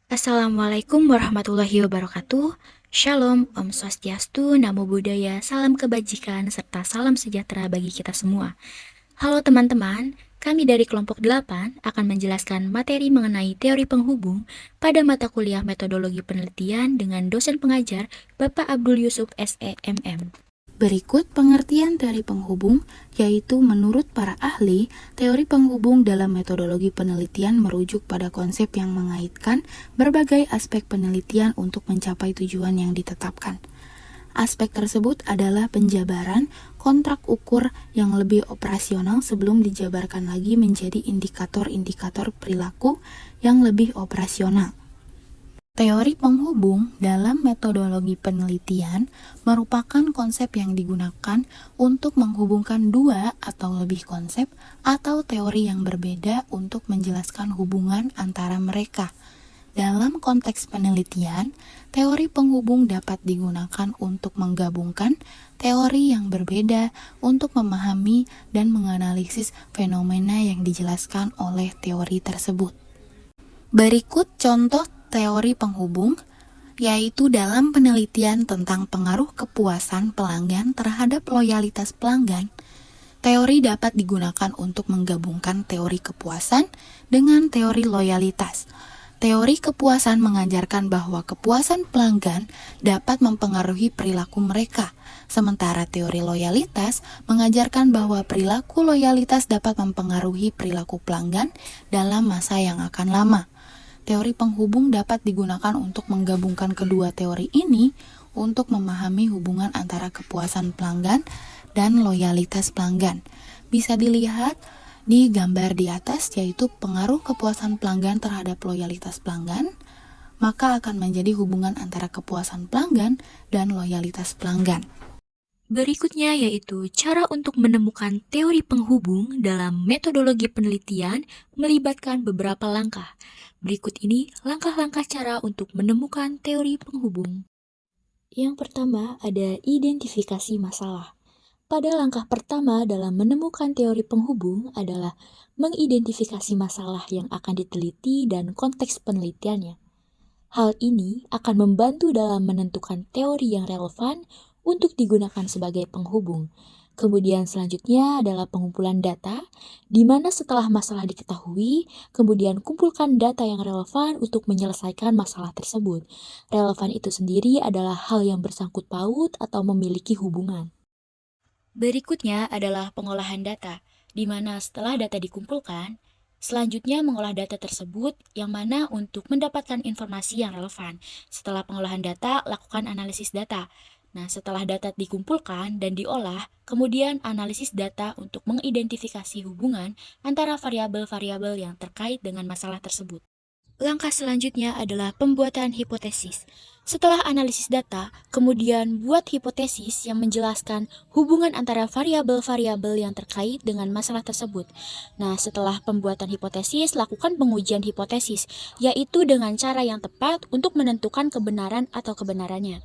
Assalamualaikum warahmatullahi wabarakatuh. Shalom, Om Swastiastu, Namo Buddhaya, salam kebajikan, serta salam sejahtera bagi kita semua. Halo teman-teman, kami dari kelompok 8 akan menjelaskan materi mengenai teori penghubung pada mata kuliah metodologi penelitian dengan dosen pengajar Bapak Abdul Yusuf SEMM. Berikut pengertian teori penghubung, yaitu menurut para ahli, teori penghubung dalam metodologi penelitian merujuk pada konsep yang mengaitkan berbagai aspek penelitian untuk mencapai tujuan yang ditetapkan. Aspek tersebut adalah penjabaran kontrak ukur yang lebih operasional sebelum dijabarkan lagi menjadi indikator-indikator perilaku yang lebih operasional. Teori penghubung dalam metodologi penelitian merupakan konsep yang digunakan untuk menghubungkan dua atau lebih konsep atau teori yang berbeda untuk menjelaskan hubungan antara mereka. Dalam konteks penelitian, teori penghubung dapat digunakan untuk menggabungkan teori yang berbeda untuk memahami dan menganalisis fenomena yang dijelaskan oleh teori tersebut. Berikut contoh teori penghubung, yaitu dalam penelitian tentang pengaruh kepuasan pelanggan terhadap loyalitas pelanggan. Teori dapat digunakan untuk menggabungkan teori kepuasan dengan teori loyalitas. Teori kepuasan mengajarkan bahwa kepuasan pelanggan dapat mempengaruhi perilaku mereka, sementara teori loyalitas mengajarkan bahwa perilaku loyalitas dapat mempengaruhi perilaku pelanggan dalam masa yang akan lama. Teori penghubung dapat digunakan untuk menggabungkan kedua teori ini untuk memahami hubungan antara kepuasan pelanggan dan loyalitas pelanggan. Bisa dilihat di gambar di atas, yaitu pengaruh kepuasan pelanggan terhadap loyalitas pelanggan, maka akan menjadi hubungan antara kepuasan pelanggan dan loyalitas pelanggan. Berikutnya yaitu cara untuk menemukan teori penghubung dalam metodologi penelitian melibatkan beberapa langkah. Berikut ini langkah-langkah cara untuk menemukan teori penghubung. Yang pertama ada identifikasi masalah. Pada langkah pertama dalam menemukan teori penghubung adalah mengidentifikasi masalah yang akan diteliti dan konteks penelitiannya. Hal ini akan membantu dalam menentukan teori yang relevan untuk digunakan sebagai penghubung. Kemudian selanjutnya adalah pengumpulan data, di mana setelah masalah diketahui, kemudian kumpulkan data yang relevan untuk menyelesaikan masalah tersebut. Relevan itu sendiri adalah hal yang bersangkut paut atau memiliki hubungan. Berikutnya adalah pengolahan data, di mana setelah data dikumpulkan, selanjutnya mengolah data tersebut yang mana untuk mendapatkan informasi yang relevan. Setelah pengolahan data, lakukan analisis data. Nah, setelah data dikumpulkan dan diolah, kemudian analisis data untuk mengidentifikasi hubungan antara variabel-variabel yang terkait dengan masalah tersebut. Langkah selanjutnya adalah pembuatan hipotesis. Setelah analisis data, kemudian buat hipotesis yang menjelaskan hubungan antara variabel-variabel yang terkait dengan masalah tersebut. Nah, setelah pembuatan hipotesis, lakukan pengujian hipotesis, yaitu dengan cara yang tepat untuk menentukan kebenaran atau kebenarannya.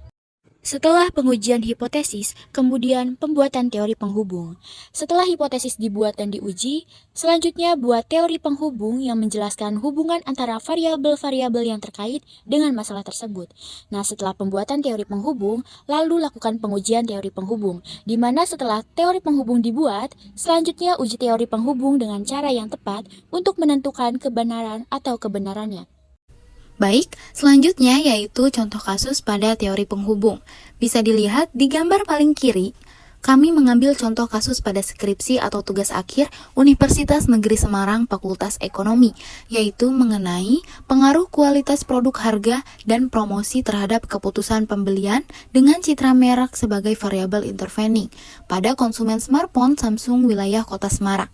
Setelah pengujian hipotesis, kemudian pembuatan teori penghubung. Setelah hipotesis dibuat dan diuji, selanjutnya buat teori penghubung yang menjelaskan hubungan antara variabel-variabel yang terkait dengan masalah tersebut. Nah, setelah pembuatan teori penghubung, lalu lakukan pengujian teori penghubung, di mana setelah teori penghubung dibuat, selanjutnya uji teori penghubung dengan cara yang tepat untuk menentukan kebenaran atau kebenarannya. Baik, selanjutnya yaitu contoh kasus pada teori penghubung. Bisa dilihat di gambar paling kiri, kami mengambil contoh kasus pada skripsi atau tugas akhir Universitas Negeri Semarang Fakultas Ekonomi, yaitu mengenai pengaruh kualitas produk harga dan promosi terhadap keputusan pembelian dengan citra merek sebagai variabel intervening pada konsumen smartphone Samsung wilayah Kota Semarang.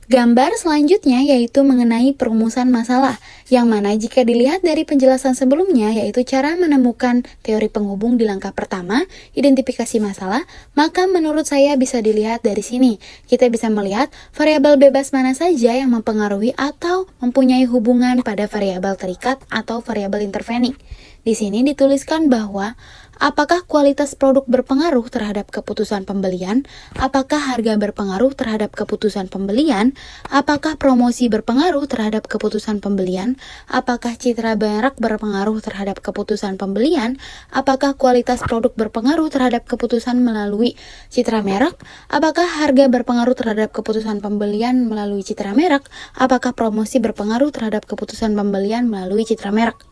Gambar selanjutnya yaitu mengenai perumusan masalah, yang mana jika dilihat dari penjelasan sebelumnya yaitu cara menemukan teori penghubung di langkah pertama, identifikasi masalah, maka menurut saya bisa dilihat dari sini. Kita bisa melihat variabel bebas mana saja yang mempengaruhi atau mempunyai hubungan pada variabel terikat atau variabel intervening. Di sini dituliskan bahwa apakah kualitas produk berpengaruh terhadap keputusan pembelian? Apakah harga berpengaruh terhadap keputusan pembelian? Apakah promosi berpengaruh terhadap keputusan pembelian? Apakah citra merek berpengaruh terhadap keputusan pembelian? Apakah kualitas produk berpengaruh terhadap keputusan melalui citra merek? Apakah harga berpengaruh terhadap keputusan pembelian melalui citra merek? Apakah promosi berpengaruh terhadap keputusan pembelian melalui citra merek?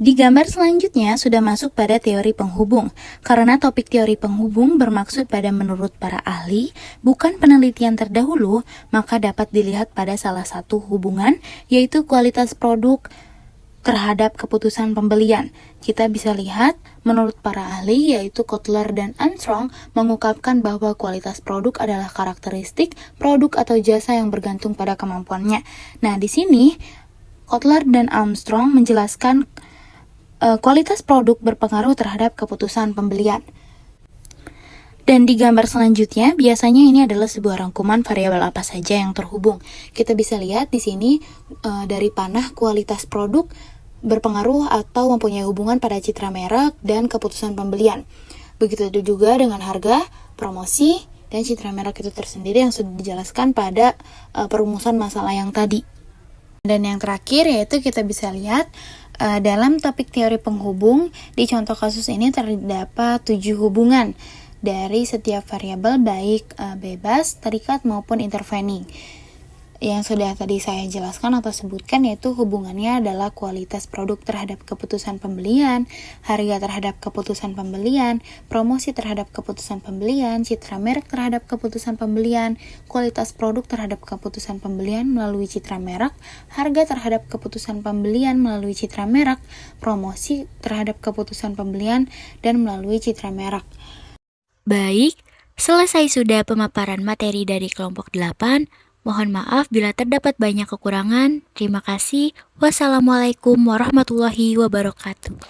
Di gambar selanjutnya sudah masuk pada teori penghubung. Karena topik teori penghubung bermaksud pada menurut para ahli, bukan penelitian terdahulu, maka dapat dilihat pada salah satu hubungan, yaitu kualitas produk terhadap keputusan pembelian. Kita bisa lihat, menurut para ahli, yaitu Kotler dan Armstrong, mengungkapkan bahwa kualitas produk adalah karakteristik produk atau jasa yang bergantung pada kemampuannya. Nah, di sini, Kotler dan Armstrong menjelaskan kualitas produk berpengaruh terhadap keputusan pembelian. Dan di gambar selanjutnya, biasanya ini adalah sebuah rangkuman variabel apa saja yang terhubung. Kita bisa lihat di sini dari panah kualitas produk berpengaruh atau mempunyai hubungan pada citra merek dan keputusan pembelian. Begitu juga dengan harga, promosi, dan citra merek itu tersendiri yang sudah dijelaskan pada perumusan masalah yang tadi. Dan yang terakhir yaitu kita bisa lihat dalam topik teori penghubung, di contoh kasus ini terdapat 7 hubungan dari setiap variabel baik bebas, terikat maupun intervening. Yang sudah tadi saya jelaskan atau sebutkan yaitu hubungannya adalah kualitas produk terhadap keputusan pembelian, harga terhadap keputusan pembelian, promosi terhadap keputusan pembelian, citra merek terhadap keputusan pembelian, kualitas produk terhadap keputusan pembelian melalui citra merek, harga terhadap keputusan pembelian melalui citra merek, promosi terhadap keputusan pembelian, dan melalui citra merek. Baik, selesai sudah pemaparan materi dari kelompok 8. Mohon maaf bila terdapat banyak kekurangan. Terima kasih. Wassalamualaikum warahmatullahi wabarakatuh.